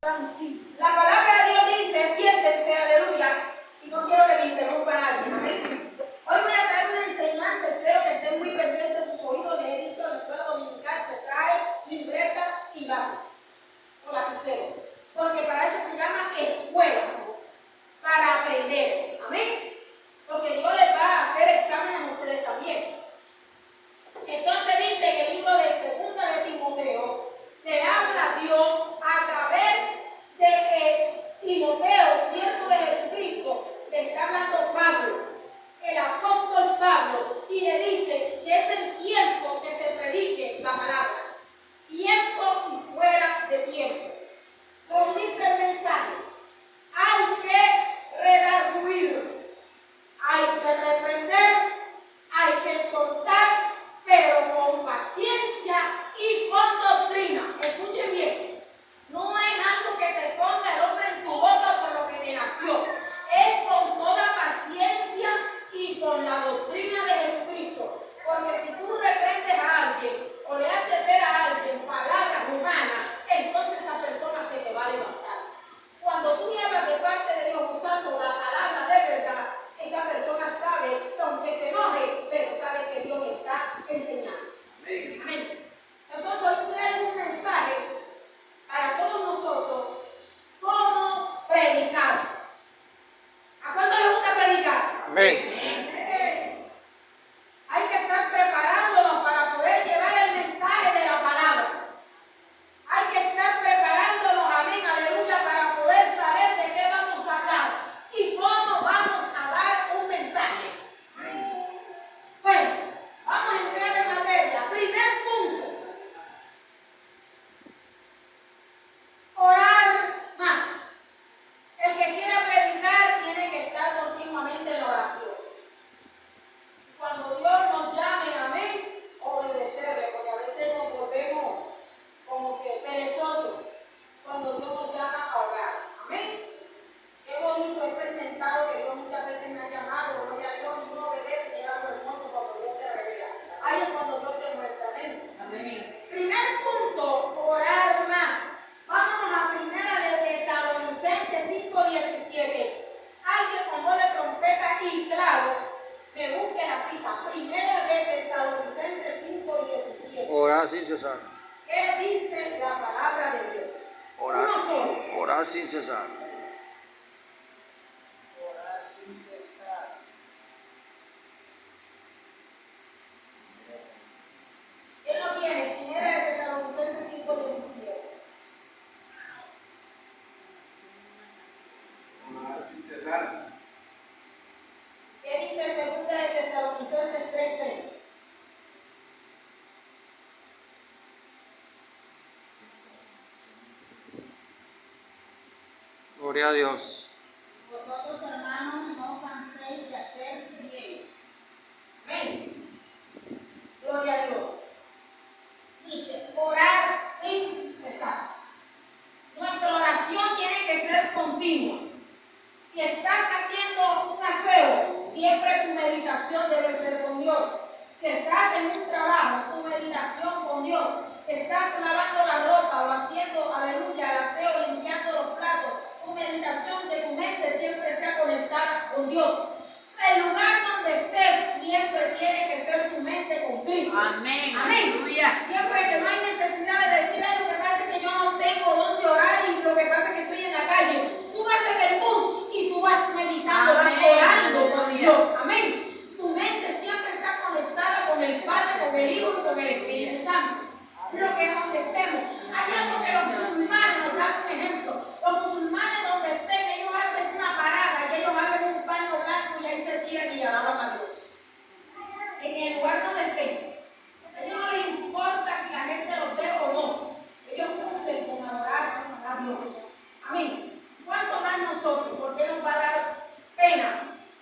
La palabra de Dios dice, siéntense, aleluya, y no quiero que me interrumpa nadie, amén. Hoy voy a traer una enseñanza, espero que estén muy pendientes de sus oídos. Les he dicho, en la escuela dominical se trae libreta y lápiz, o lapicero, porque para eso se llama escuela, para aprender, amén. Porque Dios les va a hacer exámenes a ustedes también. Entonces dice en el libro de Segunda de Timoteo, le habla a Dios a través de Timoteo, siervo de Jesucristo, le está hablando Pablo, el apóstol Pablo, y le dice que es el tiempo que se predique la palabra, tiempo y fuera de tiempo. Como dice el mensaje, hay que redarguir, hay que reprender, hay que soltar, pero con paciencia y con doctrina. Escuchen bien, no es algo que te ponga el hombre en tu boca por lo que te nació, es con toda paciencia y con la doctrina de Jesucristo. Porque si tú reprendes a alguien o le haces ver a alguien palabras humanas, entonces esa persona se te va a levantar. Cuando tú le hablas de parte de Dios usando la palabra de verdad, esa persona sabe que aunque se enoje, pero sabe que Dios le está enseñando. Amén. Entonces hoy traigo un mensaje para todos nosotros, cómo predicar. ¿A cuánto le gusta predicar? Amén. Hay que estar preparándonos para poder llevar el mensaje de la palabra. Hay que estar preparándonos, amén, aleluya, para poder saber de qué vamos a hablar y cómo vamos a dar un mensaje. Bueno, vamos a entrar en materia. Primer punto. Orar más. El que quiera predicar tiene que estar continuamente en la oración. Cuando Dios nos llame, amén, obedecerle, porque a veces nos volvemos como que perezosos cuando Dios nos llama a orar. Amén. Qué bonito, he experimentado que Dios muchas veces me ha llamado, gloria a Dios, y uno obedece y es algo hermoso cuando Dios te revela. Ahí es cuando Dios te muestra. Amén. Amén. Primer punto, orar más. Vámonos a primera de Tesalonicenses 5:17. Alguien con voz de trompeta y claro, me busque la cita. Primera de Tesalonicenses 5:17. Orar sin cesar. ¿Qué dice la palabra de Dios? Orar, Uno solo. orar sin cesar. ¿Quién lo tiene? Primera de Tesalonicenses 5:17. Orar sin cesar. ¿Qué dice segunda de Tesalonicenses 3:3? Gloria a Dios. Vosotros, hermanos, no canséis de hacer bien. Amén. Gloria a Dios. Dice, orar sin cesar. Nuestra oración tiene que ser continua. Si estás haciendo un aseo, siempre tu meditación debe ser con Dios. Si estás en un trabajo, tu meditación con Dios. Si estás lavando la ropa o haciendo, aleluya, el aseo, limpiando los platos, tu meditación de tu mente siempre sea conectada con Dios. El lugar donde estés siempre tiene que ser tu mente con Cristo. Amén. Amén. Aleluya. Siempre que no hay necesidad de decir, lo que pasa es que yo no tengo dónde orar y lo que pasa es que estoy en la calle. Tú vas en el bus y tú vas meditando, vas Amén. orando con Aleluya. Dios. Amén. Tu mente siempre está conectada con el Padre, con el Hijo y con el Espíritu Santo. Lo que donde estemos. Hay algo que los musulmanes nos dan un ejemplo. Los musulmanes donde estén, ellos hacen una parada y ellos abren un paño blanco y ahí se tiran y alaban a Dios. En el lugar donde estén. A ellos no les importa si la gente los ve o no. Ellos cumplen con adorar a Dios. Amén. ¿Cuánto más nosotros? ¿Por qué nos va a dar pena?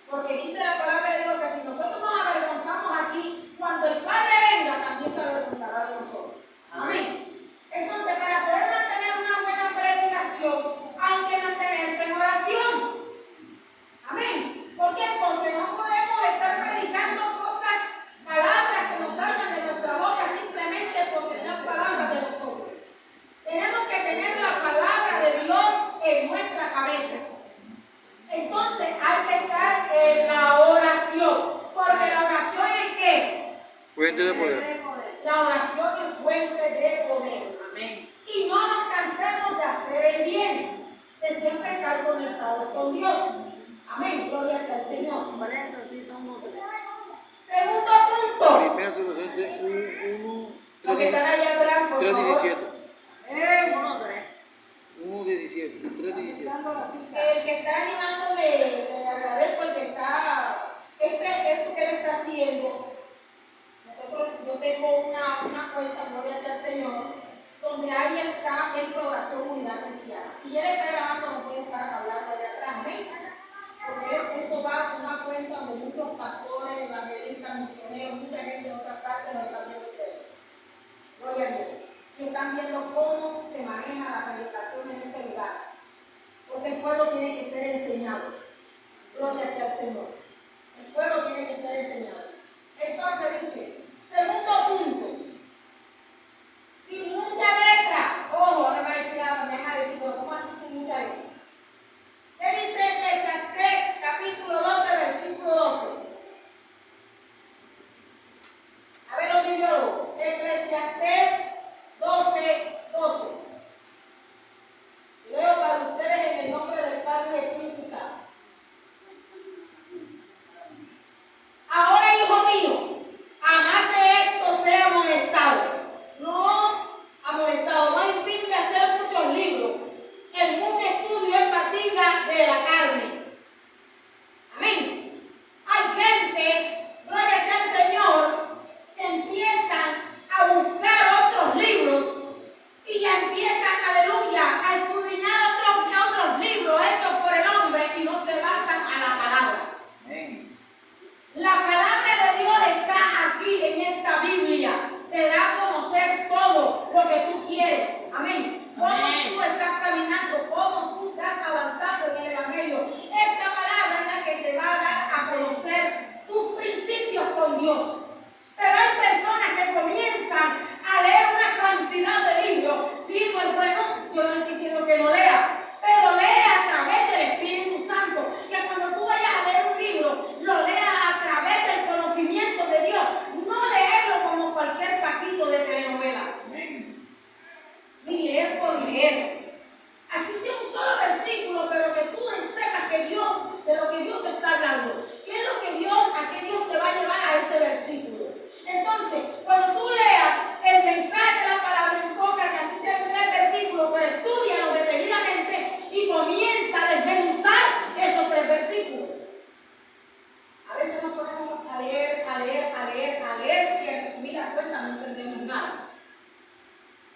Porque dice la palabra de Dios que si nosotros nos avergonzamos aquí, cuando el Padre venga, también se avergonzará de nosotros. Amén. Entonces, para poder mantener una buena predicación, hay que mantenerse en oración. Amén. ¿Por qué? Porque no podemos estar predicando cosas, palabras que nos salgan de nuestra boca simplemente porque sean palabras de nosotros. Tenemos que tener la palabra de Dios tratados con Dios. Amén, gloria sea al Señor. Segundo punto. Primera Tesalonicenses 1, Los que están allá atrás, por 3:17. favor. 1:17. 3:17. El que está animándome, le agradezco el que está, esto que él está haciendo. Yo tengo una cuenta, gloria sea al Señor, donde ahí está el programación Unidad Cristiana. Y él está grabando, no puede estar hablando allá atrás, ¿ven? Porque esto va a una cuenta donde muchos pastores, evangelistas, misioneros, mucha gente de otras partes nos están viendo ustedes. Gloria a Dios. Y están viendo cómo se maneja la predicación en este lugar. Porque el pueblo tiene que ser enseñado. Gloria sea al Señor. El pueblo tiene que ser enseñado. Entonces dice, segundo punto, sin mucha letra. Ojo, ahora me va a decir, me deja decir, pero ¿cómo así sin mucha letra? ¿Qué dice Eclesiastés capítulo 12, versículo 12? A ver los bibliólogos. Eclesiastés 12, 12. Leo para ustedes en el nombre del Padre y del Espíritu Santo. Ahora, hijo mío, amad que esto sea amonestado. No amonestado, no hay fin de hacer muchos libros. El mucho estudio es fatiga de la carne. Amén. Hay gente, gloria sea al Señor, que empiezan a buscar otros libros y ya empiezan, aleluya, a escudriñar otros libros hechos por el hombre y no se basan a la palabra. Amén. La palabra de Dios está aquí en esta Biblia. Te da a conocer todo lo que tú quieres. Amén. Cómo tú estás caminando, cómo tú estás avanzando en el Evangelio. Esta palabra es la que te va a dar a conocer tus principios con Dios. Pero hay personas que comienzan a leer una cantidad de libros. Sí, pues bueno, yo no estoy diciendo que no lea, pero lee a través del Espíritu Santo. Que cuando tú vayas a leer un libro, lo leas a través del conocimiento de Dios. No leerlo como cualquier paquito de telenovela. Ni leer por leer. Así sea un solo versículo, pero que tú sepas que Dios, de lo que Dios te está hablando. ¿Qué es lo que Dios, a qué Dios te va a llevar a ese versículo? Entonces, cuando tú leas el mensaje de la palabra, enfoca que así sean 3 versículos, pues estúdialo detenidamente y comienza a desmenuzar esos 3 versículos. A veces nos ponemos a leer y en resumidas cuentas no entendemos nada.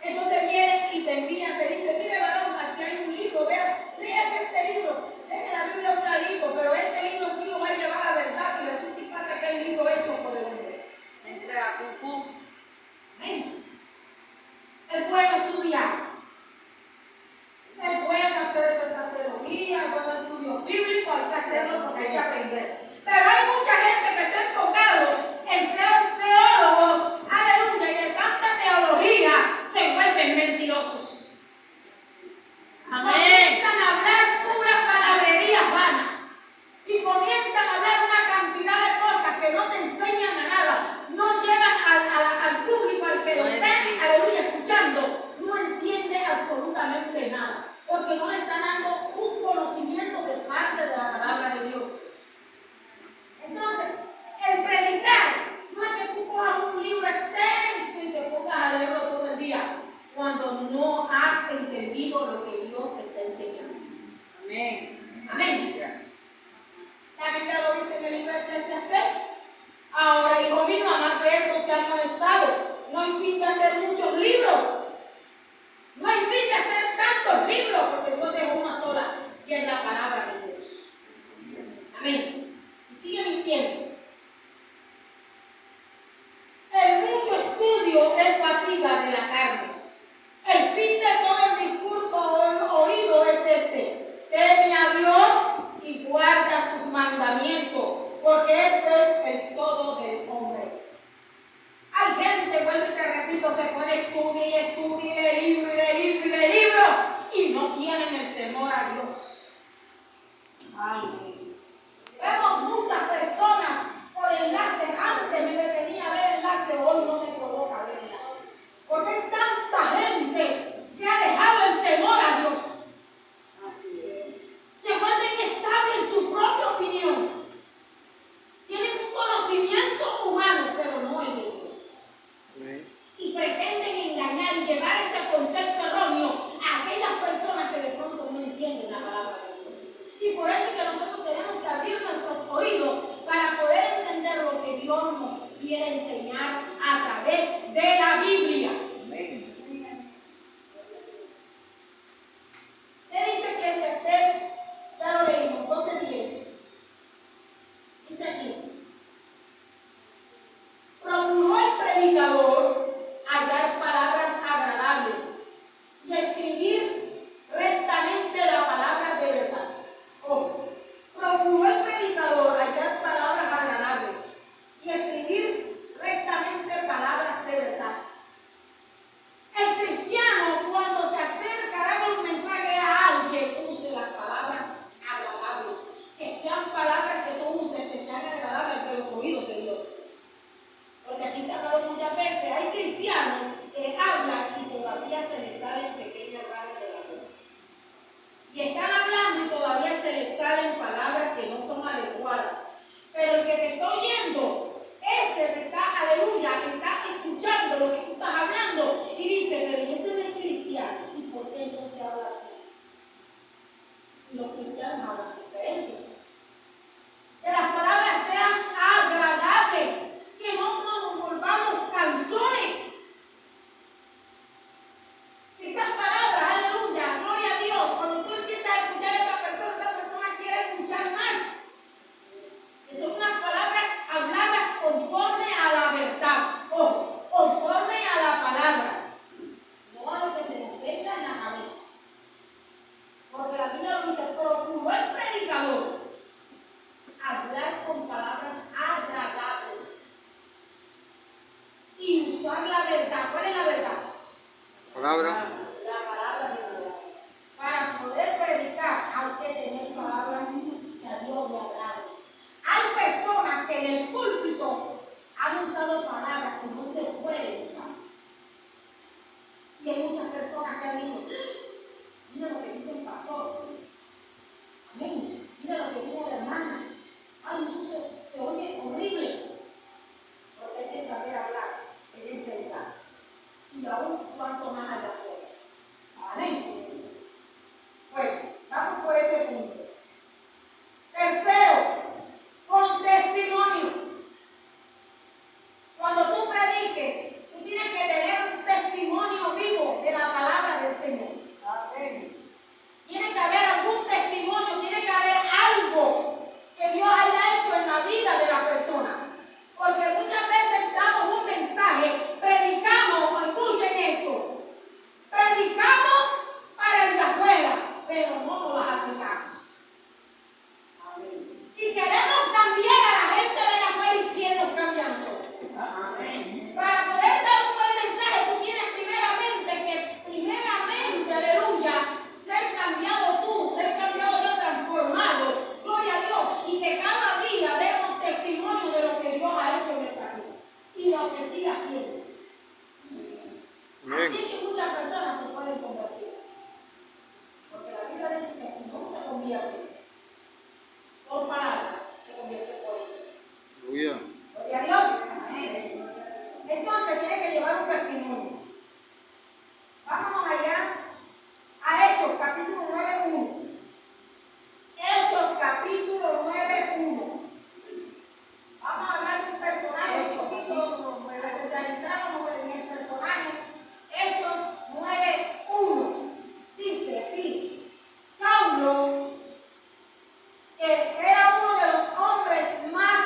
Entonces vienen y te envían, te dicen, mire varón, aquí hay un libro, vea, léase este libro, deje la Biblia a un ladito, pero este libro sí lo va a llevar a la verdad y resulta y pasa que hay un libro hecho por el hombre. Amén. Es bueno estudiar, es bueno hacer esta teología, es bueno estudio bíblico, hay que hacerlo porque hay que aprender. Pero hay mucha gente que se ha enfocado en ser teólogos, aleluya, y de tanta teología se vuelven mentirosos. Comienzan a hablar puras palabrerías vanas y comienzan a hablar una cantidad de cosas que no te enseñan a nada, no llevan al público, al que lo esté, aleluya, escuchando, no entiende absolutamente nada, porque no le están dando un conocimiento de parte de la palabra de Dios. Entonces, el predicar no es que tú cojas un libro extenso y te pongas a leerlo todo el día, cuando no has entendido lo que Dios te está enseñando. Amén. Amén. La Biblia lo dice en el libro de Eclesiastés. Ahora, hijo mío, amad que esto sea amonestado. No hay fin de hacer muchos libros. No hay fin de hacer tantos libros, porque Dios dejó una sola, y es la palabra de Dios. Amén. Y sigue diciendo. El mucho estudio es fatiga de la carne. El fin de todo el discurso oído es este: teme a Dios y guarda sus mandamientos, porque esto es el todo del hombre. Hay gente, vuelvo y te repito, se pone estudia y estudia y lee libro y lee libro y lee libro y no tienen el temor a Dios. Amén. Vemos muchas personas por enlace. Antes me detenía a ver enlace, hoy no me coloca ver enlace. Porque hay tanta gente que ha dejado el temor a Dios. Así es. Se vuelve que te está oyendo, ese te está, aleluya, te está escuchando lo que tú estás hablando y dice, pero ese no es cristiano. ¿Y por qué entonces habla así? Si los cristianos hablan diferente. Que las palabras sean agradables, que no nos volvamos canzones. Esas palabras, aleluya, gloria a Dios, cuando tú empiezas a escuchar a esa persona quiere escuchar más. Que son unas palabras habladas conforme a la verdad, o conforme a la palabra, no a lo que se nos venga en la cabeza. Porque la Biblia dice, procuró el predicador hablar con palabras agradables y usar la verdad. ¿Cuál es la verdad? Palabra. La palabra de Dios. Para poder predicar hay que tener palabras que a Dios le agraden. Hay personas que en el púlpito han usado palabras que no se pueden usar. Y hay muchas personas que han dicho, mira lo que dice el pastor. Amén. Mira lo que dice la hermana. Ay, eso se oye horrible. Porque hay que saber hablar en este lugar. Y aún cuanto más allá afuera. Amén. Bueno, vamos por ese punto. Tercero, con testimonio. Cuando tú prediques, tú tienes que tener un testimonio vivo de la palabra del Señor. Amén. Tiene que haber algún testimonio, tiene que haber algo que Dios haya hecho en la vida de la persona. Porque muchas veces damos un mensaje, predicamos, escuchen esto, predicamos para el de afuera, pero no nos las aplicamos. Amén. Y queremos cambiar a la gente de allá afuera y ¿quién nos cambia a nosotros? Amén. Para poder dar un buen mensaje, tú tienes primeramente, aleluya, ser cambiado tú, ser cambiado yo, transformado, gloria a Dios, y que cada día demos testimonio de lo que Dios ha hecho en nuestra vida y lo que sigue haciendo. Así que muchas personas se pueden convertir, porque la Biblia dice que si no se convierte por palabra, se convierte por ella. Gloria a Dios. Entonces tiene que llevar un testimonio. Vámonos allá a Hechos capítulo 9:1. Hechos capítulo 9:1. Vamos a hablar de un personaje un poquito para centralizarnos en el personaje. Hechos 9:1. Dice así: Saulo, que era uno de los hombres más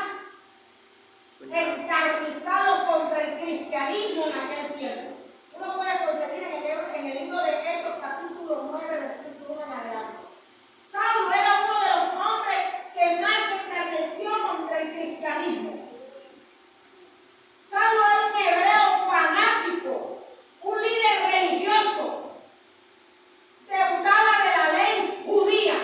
encarnizados contra el cristianismo en aquel tiempo. Uno puede conseguir en el libro de Hechos capítulo 9, versículo 1 en adelante. Saulo era uno de los hombres que más se encarneció contra el cristianismo. Saulo era un hebreo fanático, un líder religioso, debutaba de la ley judía.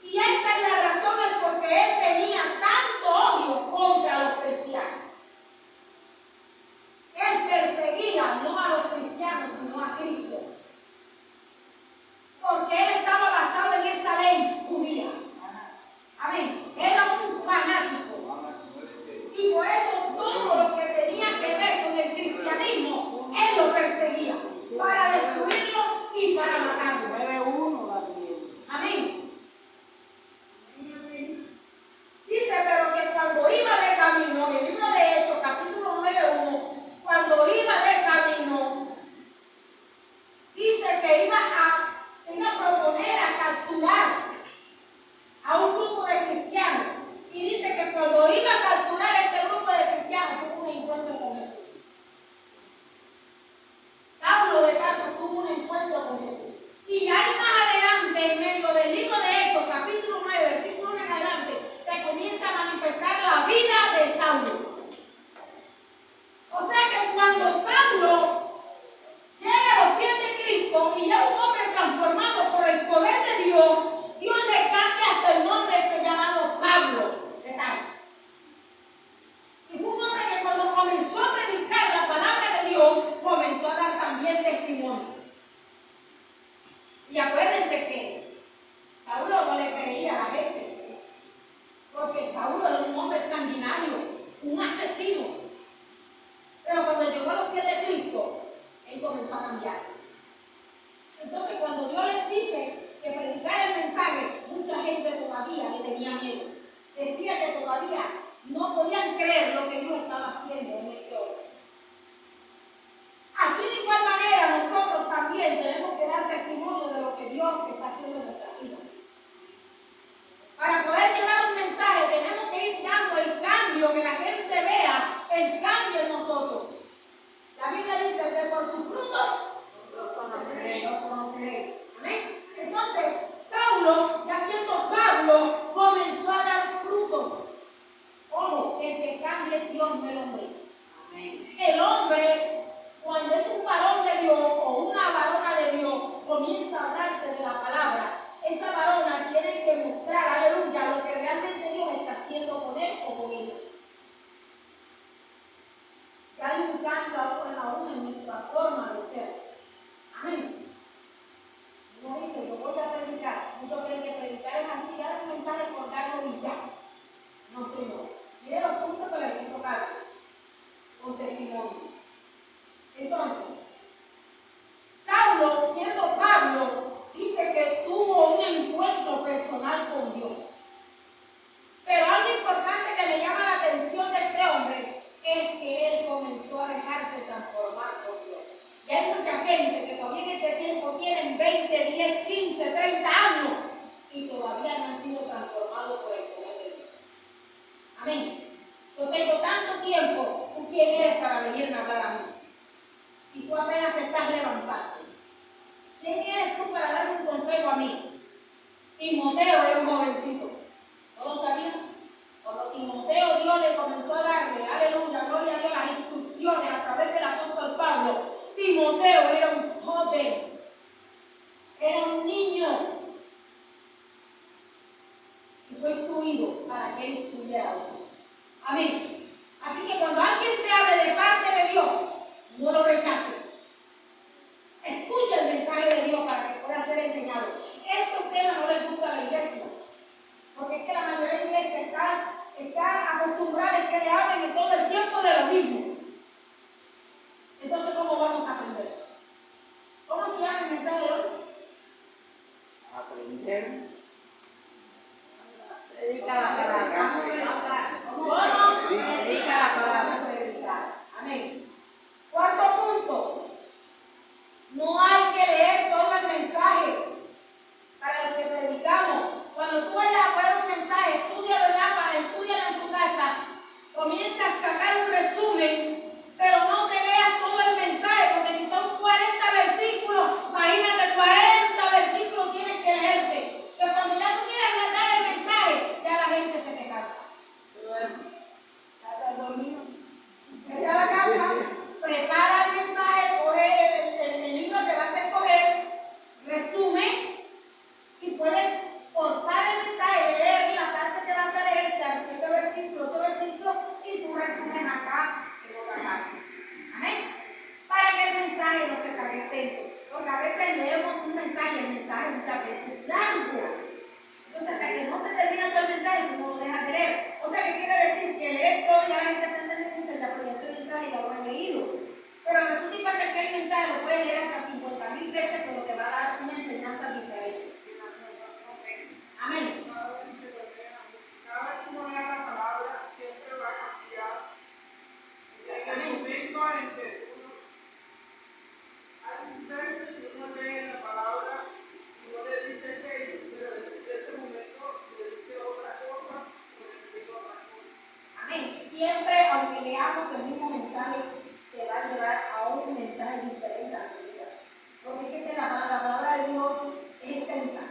Y esta es la razón por que él tenía tanto odio contra los cristianos. Él perseguía no a los cristianos, sino a Cristo. Porque él estaba basado en esa ley judía. Amén. Era un fanático. Y por eso todo lo que tenía que ver con el cristianismo, él lo perseguía. Para destruirlo y para matarlo. 9:1. Amén. Dice, pero que cuando iba de camino, en el libro de Hechos, capítulo 9:1, cuando iba de camino, dice que se iba a proponer a capturar a un grupo de cristianos. Y dice que cuando iba a capturar a este grupo de cristianos, tuvo un encuentro con Jesús. Saulo de Tarso tuvo un encuentro con Jesús. Y ahí más adelante, en medio del libro de Hechos, capítulo 9, versículo 1 en adelante, se comienza a manifestar la vida de Saulo. O sea que cuando Saulo llega a los pies de Cristo y es un hombre transformado por el poder de Dios, Dios le cambia hasta el nombre ese llamado Pablo de Tarso. Y fue un hombre que cuando comenzó a predicar la palabra de Dios, comenzó a dar también testimonio. Y acuérdense que Saulo no le creía a la gente, porque Saulo era dice que predicar el mensaje, mucha gente todavía le tenía miedo. Decía que todavía no podían creer lo que Dios estaba haciendo en este hombre. Así de igual manera nosotros también tenemos que dar testimonio de lo que Dios está haciendo en nuestra vida. Para poder llevar un mensaje tenemos que ir dando el cambio, que la gente vea el cambio en nosotros. La Biblia dice que por sus frutos los conoceréis. Amén. Entonces, Saulo, ya siendo Pablo, comenzó a dar frutos. Ojo, el que cambia es Dios, no el hombre. Amén. El hombre, cuando es un varón de Dios o una varona de Dios, comienza a hablarte de la palabra. Esa varona tiene que mostrar, aleluya, lo que realmente Dios está haciendo con él o con ella. Ya hay un cambio aún en nuestra forma de ser. Amén. Uno dice, yo voy a predicar. Muchos creen que predicar es así, dar un mensaje por darlo y ya. No, Señor. Mire los puntos que les quiero tocar con testimonio. Entonces, Saulo, siendo Pablo, dice que tuvo un encuentro personal con Dios. Pero algo importante que me llama la atención de este hombre es que él comenzó a dejarse transformar por Dios. Y hay mucha gente que todavía en este tiempo tienen 20, 10, 15, 30 años y todavía no han sido transformados por el poder de Dios. Amén. Yo tengo tanto tiempo, ¿tú quién eres para venirme a hablar a mí? Si tú apenas te estás levantando. ¿Quién eres tú para darme un consejo a mí? Timoteo era un jovencito. ¿No lo sabían? Cuando Timoteo Dios le comenzó a darle, aleluya, gloria a Dios, las instrucciones a través del apóstol Pablo, Timoteo era un joven, era un niño y fue instruido para que él instruyera a otros. Amén. Así que cuando alguien te hable de parte de Dios, no lo rechaces. Escucha el mensaje de Dios para que pueda ser enseñado. Estos temas no les gusta a la iglesia, porque es que la mayoría de la iglesia está acostumbrada a que le hablen en todo el tiempo de lo mismo. Entonces, ¿cómo vamos a aprender? ¿Cómo se llama el mensaje de hoy? Aprender. Predica la palabra. ¿Cómo? Predica la palabra. Predicar. Amén. Cuarto punto. No hay que leer todo el mensaje para lo que predicamos. Cuando tú vayas a poner un mensaje, estúdialo en tu casa, comienza a sacar un resumen, pero no te leas todo el mensaje, porque si son 40 versículos, imagínate 40 versículos tienes que leerte. Que cuando ya tú quieras dar el mensaje, ya la gente se te cansa. Ya estás dormido. Vete a la casa, prepara el mensaje, coge el libro que vas a escoger, resume y puedes cortar el mensaje, leer la parte que vas a leer, sean 7 versículos, 8 versículos, y tú resumes acá en otra parte. Amén. Para que el mensaje no se te haga extenso. Porque a veces leemos un mensaje y el mensaje muchas veces es largo. Entonces, hasta que no se termina todo el mensaje, tú no lo dejas de leer. O sea, ¿qué quiere decir? Que leer todo ya la gente está entendiendo y dice, ya, pero ya ese mensaje ya lo han leído. Pero resulta y pasa que el mensaje lo puedes leer hasta 50,000 veces, pero te va a dar una enseñanza diferente. Amén. Cada vez que uno lea la palabra, siempre va a cambiar. En el momento en que hay un verso que uno lee la palabra y no le dice aquello, pero en ese momento le dice otra cosa o le dice otra cosa. Amén. Siempre, aunque leamos el mismo mensaje, te va a llevar a un mensaje diferente a tu vida. Porque es que la palabra de Dios es extensa.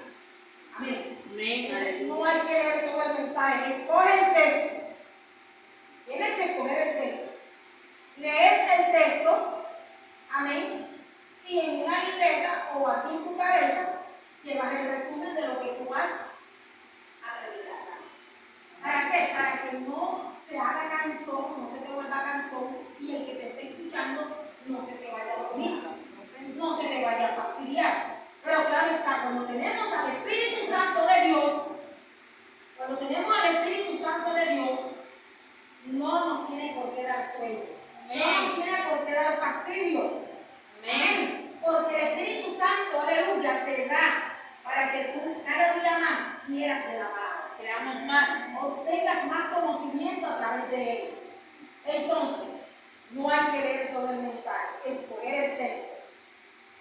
Amén. Amén. No hay que leer todo el mensaje. Escoge el texto. Tienes que escoger el texto. Lees el texto. Amén. Y en una libreta o aquí en tu cabeza llevas el resumen de lo que tú vas a predicar. ¿Para qué? Para que no se haga cansón, no se te vuelva cansón y el que te esté escuchando no se te vaya a dormir, no se te vaya a fastidiar. Pero claro está, cuando tenemos al Espíritu Santo de Dios, no nos tiene por qué dar sueño, no nos tiene por qué dar fastidio. Amén. Porque el Espíritu Santo, aleluya, aleluya, te da para que tú cada día más quieras de la palabra, creamos más, obtengas más conocimiento a través de él. Entonces, no hay que leer todo el mensaje, escoger el texto.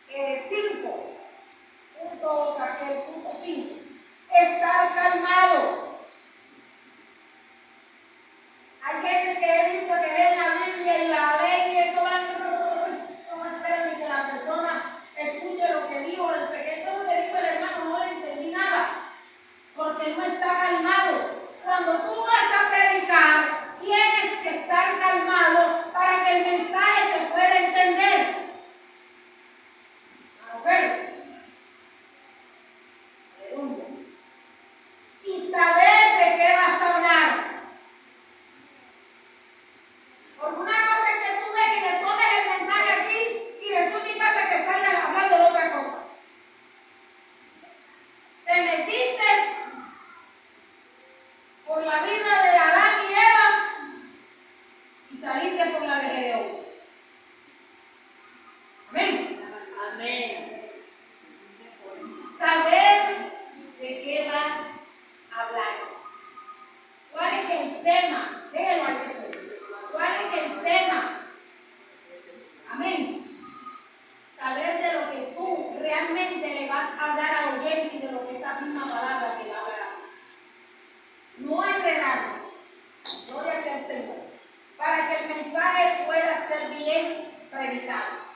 5, punto 5, estar calmado. Hay gente que he visto que lee la Biblia y la lee y eso no espera ni que la persona escuche lo que dijo, el pequeño lo que dijo el hermano, no le entendí nada, porque no está calmado. Cuando tú vas a predicar, tienes que estar calmado para que el mensaje se pueda entender. ¿Ok? Aleluya. Y saber de qué vas a hablar. Porque una cosa es que tú ves y le pones el mensaje aquí y resulta y pasa que salgas hablando de otra cosa. Te metiste por la vida de Adán y Eva y saliste por la de Gedeón. Amén. Amén. Saber de qué vas a hablar. ¿Cuál es el tema? Déjenlo ahí que se dice. ¿Cuál es el tema? Amén. Saber de lo que tú realmente le vas a hablar al oyente y de lo que esa misma palabra que le habla. No enredarnos. Gloria sea al Señor. Para que el mensaje pueda ser bien predicado.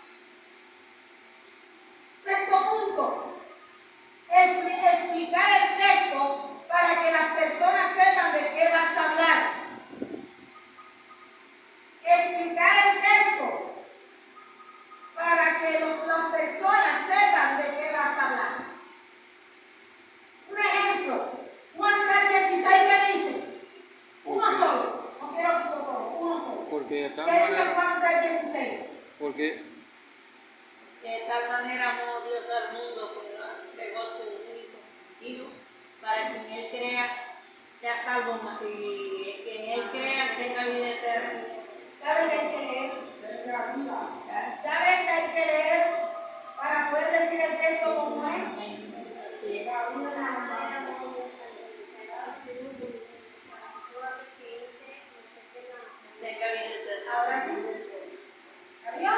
6º punto. Explicar el texto para que las personas sepan de qué vas a hablar. Explicar el texto para que las personas sepan de qué vas a hablar. Un ejemplo, Juan 3:16, ¿qué dice? Uno solo. No quiero que por favor, uno solo. Porque de tal ¿Qué dice manera, Juan 3:16? porque De tal manera amó Dios al mundo que lo entregó su Hijo, para que en Él crea, sea salvo, y el que en Él crea tenga vida eterna. ¿Saben que hay que leer? ¿Saben que hay que leer para poder decir el texto como es? Así es. Tenga vida eterna. Ahora sí. ¿Vio?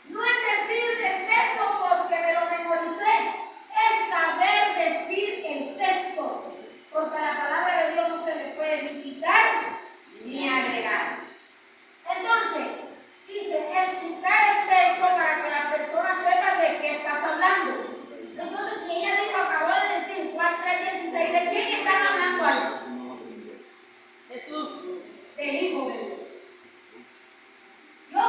No es decir el texto porque me lo memoricé, es saber decir el texto, porque a la palabra de Dios no se le puede ni quitar ni agregar. Entonces, dice, explicar el texto para que las personas sepan de qué estás hablando. Entonces, si ella dijo, acabó de decir Juan 3:16, ¿de quién están hablando ahí? Jesús. Del Hijo de Dios. ¿Yo?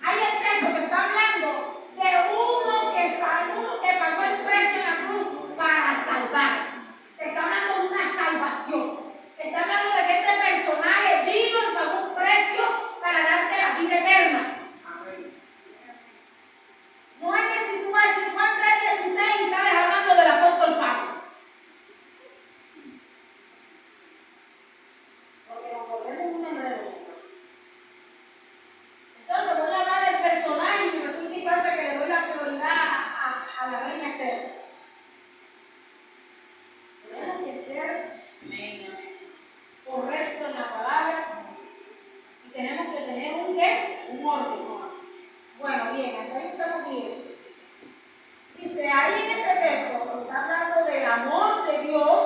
Hay el texto que está hablando de uno que pagó el precio en la cruz para salvar. Te está hablando de una salvación. Te está hablando de que este personaje vino y pagó un precio para darte la vida eterna. No es que si tú vas a decir Juan 3:16 y sales hablando del apóstol Pablo. Porque nos volvemos un enredo. Entonces voy a hablar del personaje y resulta y pasa que le doy la prioridad a la reina Esther. Tenemos que ser correctos en la palabra y tenemos que tener un ¿qué? Un orden. Bueno, bien, hasta ahí estamos bien. Dice, ahí en ese texto está hablando del amor de Dios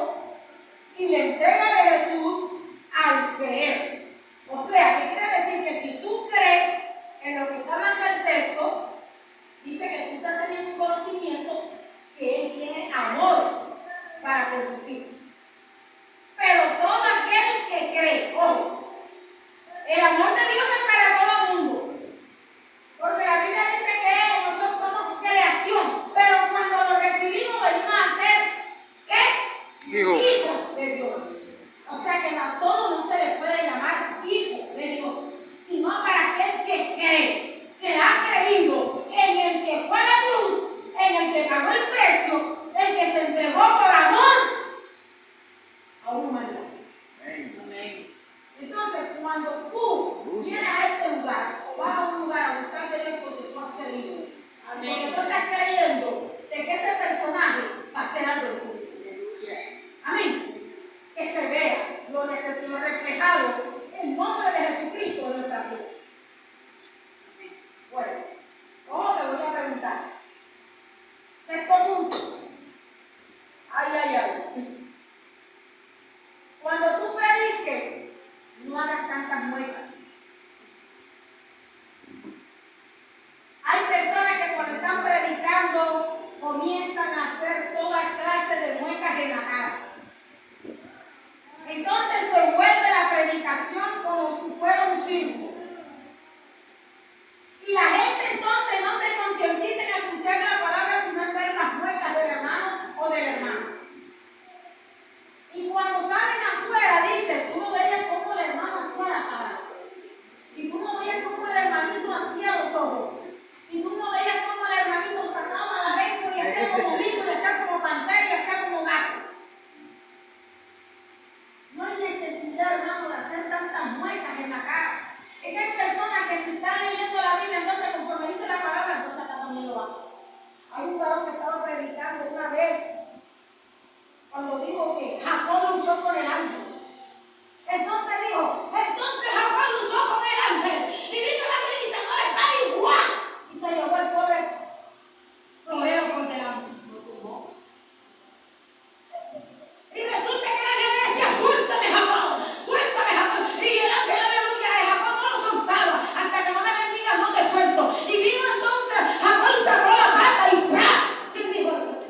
y la entrega de Jesús al creer. O sea, ¿qué quiere decir? Que si tú crees en lo que está hablando el texto, dice que tú estás teniendo un conocimiento que Él tiene amor para con sus hijos. Pero todo aquel que cree, ojo, el amor de Dios no es para todo el mundo. Porque la Biblia dice que nosotros somos creación, pero cuando lo recibimos venimos a ser, ¿qué? Hijos de Dios. O sea que a todos no se les puede llamar hijos de Dios, sino para aquel que cree, que ha creído en el que fue Sexto punto. Ay, ay, ay. Cuando tú prediques, no hagas tantas muecas. Hay personas que cuando están predicando comienzan a hacer toda clase de muecas en la cara. Entonces se vuelve la predicación como si fuera un circo. Y la gente entonces no se concientiza en escuchar la palabra, sino en ver las muecas del hermano o del hermano. Y cuando salen afuera, dicen, tú no veías cómo el hermano hacía la cara. Y tú no veías cómo el hermanito hacía los ojos. Y tú no veías cómo el hermanito sacaba la lengua y hacía como mico, y hacía como pantera y hacía como gato. No hay necesidad, hermano, de hacer tantas muecas en la cara. Es que hay personas que si están leyendo la Biblia, entonces conforme dice la palabra, entonces acá también lo hacen. Hay un varón que estaba predicando una vez, cuando dijo que Jacob luchó con el ángel. Entonces dijo, entonces Jacob luchó con el ángel. Y vino el ángel y sacó la espada y ¡guau! Y se llevó el pobre florero por delante. Lo tumbó. Y resulta que el ángel le decía, suéltame Jacob, suéltame Jacob. Y el ángel, aleluya, de Jacob no lo soltaba. Hasta que no me bendigas no te suelto. Y vino entonces Jacob y sacó la pata y ¡pra! ¿Quién dijo eso?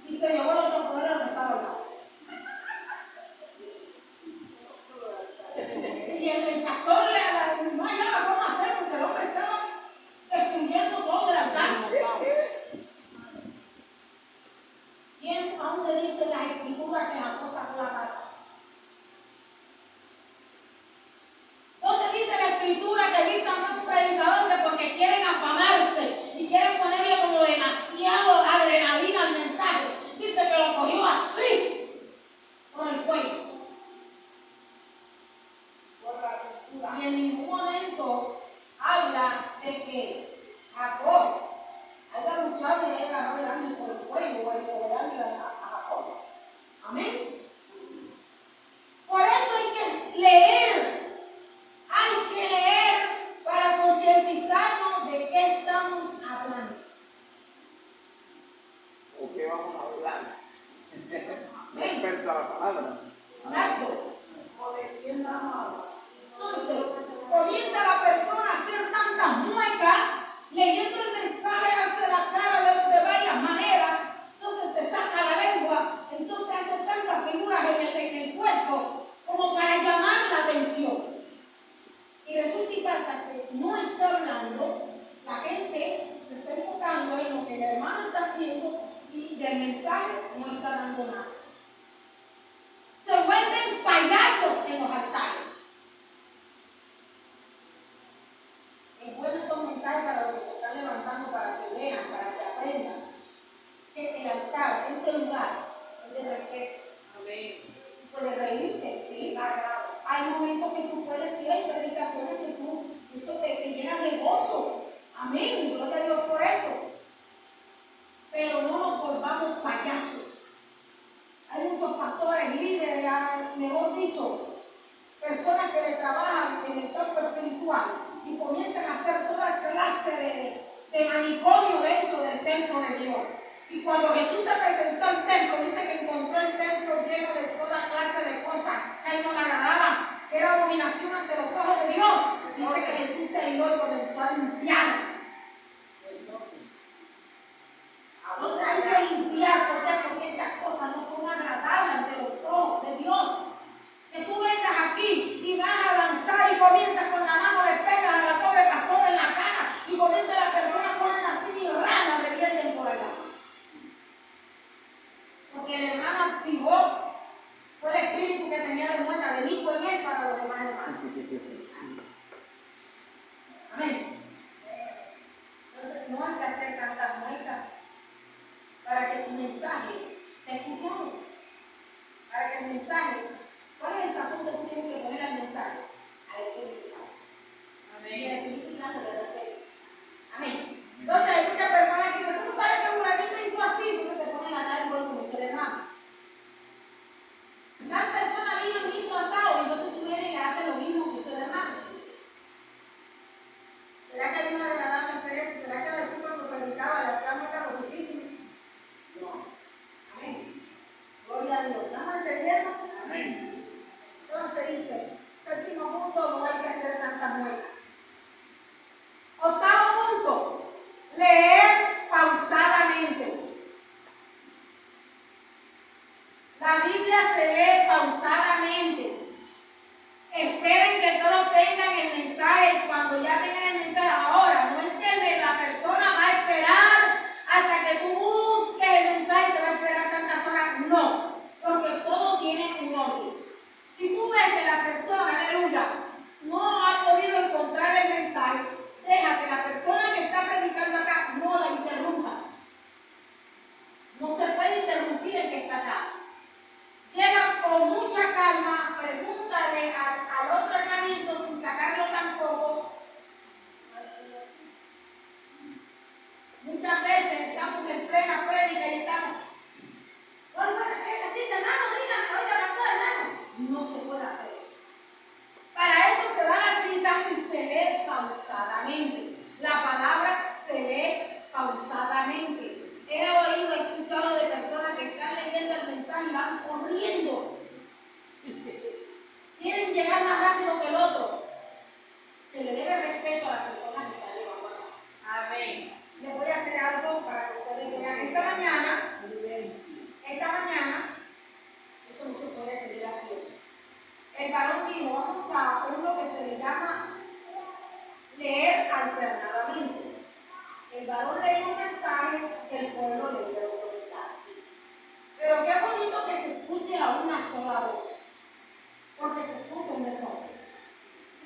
Y se llevó el otro florero que estaba al lado. Y el pastor no hallaba cómo hacer porque el hombre estaba destruyendo todo el altar. ¿Quién a dónde dice las escrituras que Jacob sacó la pata? ¿Dónde dice la escritura que evitan a un predicador que porque quieren afamarse y quieren ponerle como demasiado adrenalina al mensaje? Dice que lo cogió así, por el cuello. Y en ningún momento habla de que Jacob haya luchado y haya agarrado el ángel por el cuello o el ángel a Jacob. Amén. Por eso hay que leer. Hay que leer para concientizarnos de qué estamos hablando. ¿O qué vamos a hablar? Amén. Experto a la palabra. Exacto. ¿O de quién vamos a hablar? Entonces, comienza la persona a hacer tantas muecas, leyendo el mensaje, hace la cara de varias maneras, entonces te saca la lengua, entonces hace tantas figuras en el cuerpo como para llamar la atención. Y resulta y pasa que no está hablando, la gente se está enfocando en lo que el hermano está haciendo y del mensaje no está dando nada. Se vuelven payasos en los altares. Es bueno estos mensajes para los que se están levantando, para que vean, para que aprendan que el altar, este lugar, es de respeto. Amén. Puedes reírte, sí. Hay momentos que tú puedes, sí, hay predicaciones que tú, esto te llena de gozo. Amén, gloria a Dios por eso. Pero no nos volvamos payasos. Hay muchos pastores, líderes, mejor dicho, personas que le trabajan en el campo espiritual y comienzan a hacer toda clase de manicomio dentro del templo de Dios. Y cuando Jesús se presentó al templo, dice que encontró el templo lleno de toda clase de cosas que a él no le agradaban, que era abominación ante los ojos de Dios. Dice que Jesús se iró y comenzó a limpiar. Entonces hay que limpiar, porque estas cosas no son agradables ante los ojos de Dios. Que tú vengas aquí y vas a avanzar y comienzas con la mano, le pegas a la pobre pastora en la cara y comienza la persona a poner así y ranas revienten por allá. Porque el hermano activó, fue el espíritu que tenía de muestra de mí en él para los demás hermanos. Amén. Entonces no hay que hacer tantas muestras para que tu mensaje sea escuchado. Para que el mensaje, ¿cuál es el sazón que tú tienes que poner al mensaje? Al Espíritu Santo. Amén. Y el Espíritu Santo de respeto. Amén. Entonces hay muchas personas que dicen, tú no sabes que Fulanito hizo así, entonces te ponen la cara igual como el hermano. Tal persona vino y hizo asado, entonces tú vienes y le haces lo mismo que hizo el hermano. ¿Será que hay una agradable hacer eso? ¿Será que Jesús cuando predicaba le hacía muecas a los discípulos? La Biblia se lee pausadamente. Esperen que todos tengan el mensaje. Cuando ya tengan el mensaje, ahora no es que la persona va a esperar hasta que tú busques el mensaje y te va a esperar tantas horas. No, porque todo tiene un orden. Si tú ves que la persona, aleluya, no ha podido encontrar el mensaje, deja que la persona que está predicando acá no la interrumpas. No se puede interrumpir el que está acá. Llega con mucha calma, pregúntale al otro hermanito sin sacarlo tampoco. Muchas veces estamos en plena prédica y estamos, bueno, así, hermano, dígame, oiga, pastor, hermano. No se puede hacer eso. Para eso se da la cita y se lee pausadamente. La palabra se lee pausadamente. He oído, he escuchado de personas que están leyendo el mensaje y van corriendo. Quieren llegar más rápido que el otro. Se le debe respeto a la persona que está llevando acá. Amén. Les voy a hacer algo para que ustedes vean. Esta mañana, eso no se puede seguir haciendo. El varón dijo, vamos a hacer lo que se le llama leer alternadamente. El varón leía un mensaje, el pueblo leía otro mensaje. Pero qué bonito que se escuche a una sola voz, porque se escucha un desorden.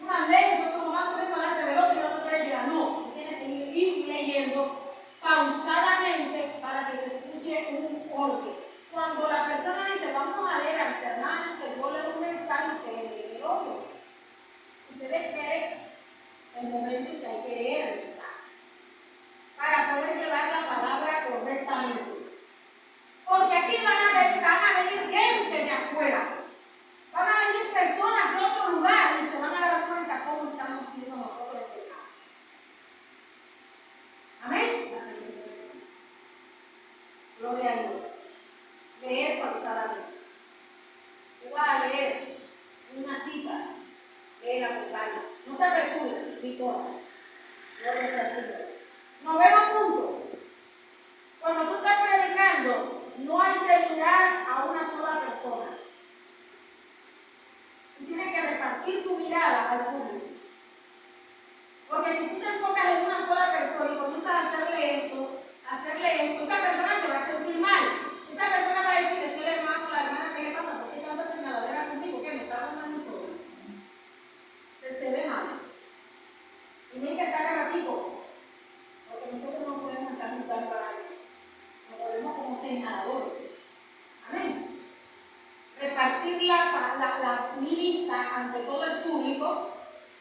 Una ley, no somos más corriendo delante del otro y el otro quiere llegar. No, tienes que ir leyendo pausadamente para que se escuche un orden. Cuando la persona dice, vamos a leer alternadamente, yo leo un mensaje, ustedes leen el otro. Ustedes esperen el momento en que hay que leer el mensaje para poder llevar la palabra correctamente. Porque aquí van a venir gente de afuera. Van a venir personas de otro lugar y se van a dar cuenta cómo estamos siendo nosotros enseñados. Amén. Gloria a Dios. Leer pausadamente. Tú vas a leer una cita, léela con calma. No te apresures, Víctor. Gloria al Señor. Noveno punto. Cuando tú estás predicando, no hay que mirar a una sola persona. Tú tienes que repartir tu mirada al público. Porque si tú te enfocas en una sola persona y comienzas a hacerle esto, esa persona se va a sentir mal. Esa persona va a decir, es que el hermano, la hermana, ¿qué le pasa? ¿Por qué tanta señaladera conmigo? ¿Qué me está dando a mí solo? Se ve mal. Y no hay que estar agarratico, porque nosotros no podemos estar juntando para eso. Nos podemos como señaladores. Amén. Repartir la lista ante todo el público.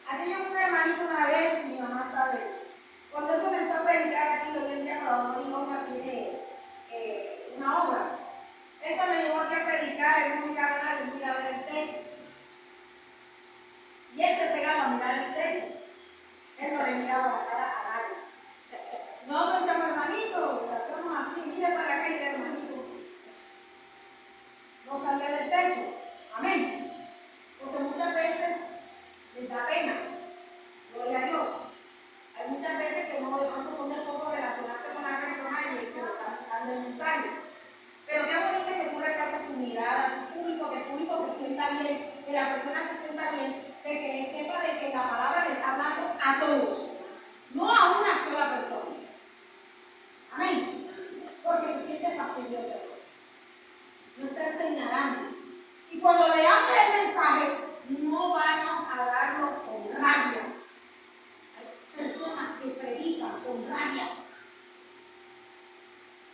Aquí yo un hermanito una vez, mi mamá sabe, cuando él comenzó a predicar aquí, hoy en día Salvador y Loma tiene una obra. Él cuando llegó aquí a predicar, él no miraba a nadie, miraba el techo. Y él se pegaba a mirar el techo. Él no le miraba la cara a nadie. Nosotros decíamos, hermanito, hacemos así, mire para acá y hermanito. No sale del techo. Amén. Porque muchas veces les da pena. Gloria a Dios. Hay muchas veces que no de pronto son de poco relacionarse con la persona y que lo están dando el mensaje. Pero qué bonito que tú repartas tu mirada a tu público, que el público se sienta bien, que la persona se sienta bien, de que sepa de que la palabra le está hablando a todos, no a una sola persona. Amén. Porque se siente fastidioso. No está señalando. Y cuando leamos el mensaje, no vamos a darlo con rabia. Hay personas que predican con rabia.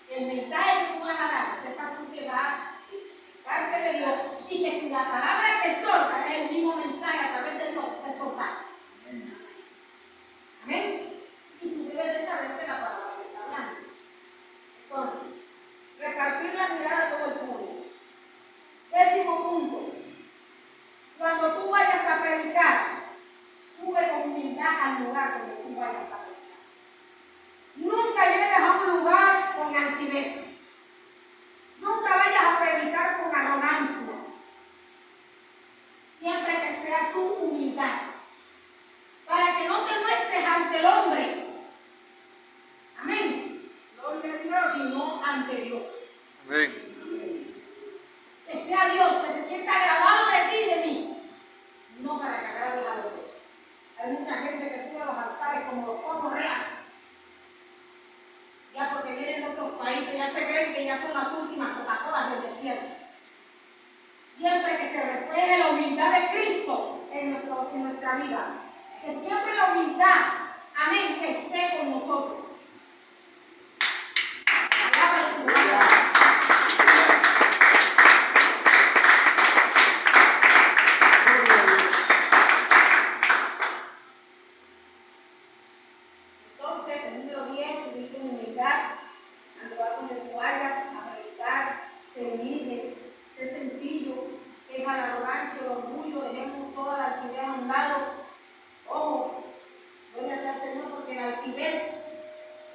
El mensaje que tú vas a dar, sepa tú que va de parte de Dios, y que si la palabra te solta, es el mismo mensaje a través de Dios, te solta. Amén. Y tú debes de saber que la palabra te está hablando. Entonces, repartir la mirada a todo el público. 10º punto. Cuando tú vayas a predicar, sube con humildad al lugar donde tú vayas a predicar. Nunca llegues a un lugar con altivez. Nunca vayas a predicar con arrogancia. Siempre que sea tu humildad. Para que no te muestres ante el hombre. Amén. Gloria a Dios. Sino ante Dios. Amén. Que ya son las últimas Coca-Colas del desierto. Siempre que se refleje la humildad de Cristo en nuestra vida. Que siempre la humildad, amén, que esté con nosotros. Entonces, el número 10, subir con humildad, al lugar donde tú vayas, a predicar, ser humilde, ser sencillo, deja la arrogancia, el orgullo, dejemos toda la altivez a un lado. Ojo, gloria sea al Señor, porque la altivez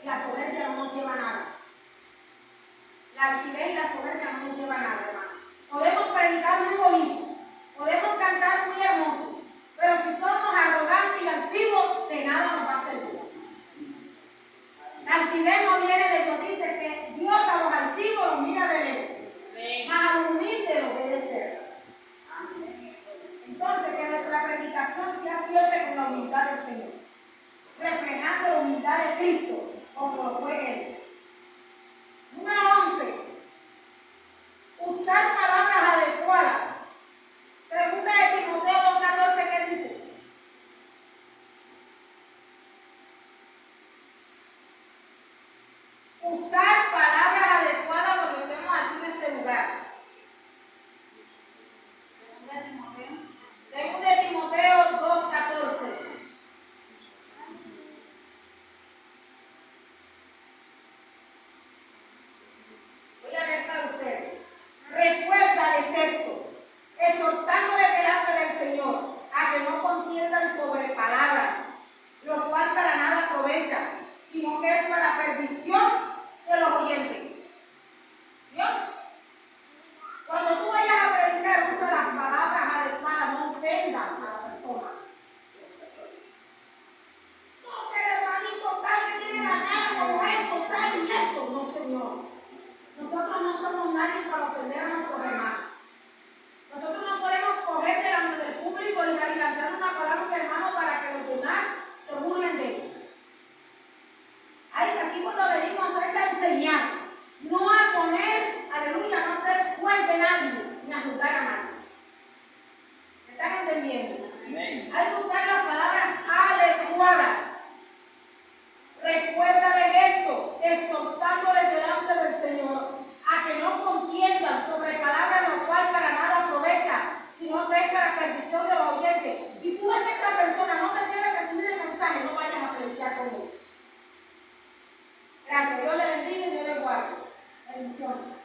y la soberbia no nos lleva a nada. La altivez y la soberbia no nos lleva a nada, hermano. Podemos predicar muy bonito, podemos cantar muy hermoso, pero si somos arrogantes y altivos, de nada nos va a servir. La altivez no viene de Dios, dice que Dios a los altivos los mira de lejos, mas a los humildes los ve de cerca. Entonces, que nuestra predicación sea siempre con la humildad del Señor, reflejando la humildad de Cristo, como lo fue Él. Número 11. Usar palabras adecuadas. Segunda de Timoteo 2:14, ¿qué dice? Usar palabras adecuadas porque estemos aquí en este lugar. Segunda de Timoteo 2:14. Voy a leer para ustedes. Recuérdales esto, exhortándoles delante del Señor a que no contiendan sobre palabras, lo cual para nada aprovecha, sino que es para perdición de los oyentes. ¿Vio? Cuando tú vayas a predicar, usa las palabras adecuadas, no ofendas a la persona. No, que el hermanito tal que tiene la cara como esto, tal y esto. No, Señor. Nosotros no somos nadie para ofender a nuestros hermanos. Nosotros no podemos coger delante del público y lanzar una palabra a un hermano para que los demás se burlen de él. Ay, aquí cuando venimos es a enseñar, no a poner, aleluya, no a ser juez de nadie, ni a juzgar a nadie. ¿Me están entendiendo? Amén. Hay que usar las palabras adecuadas. Recuérdale esto, exhortándoles delante del Señor a que no contiendan sobre palabras lo cual para nada aprovecha, sino que es para perdición de los oyentes. Si tú ves que esa persona no te quiere recibir el mensaje, no vayas a predicar con él. Gracias, Dios le bendiga y Dios le guarde. Bendiciones.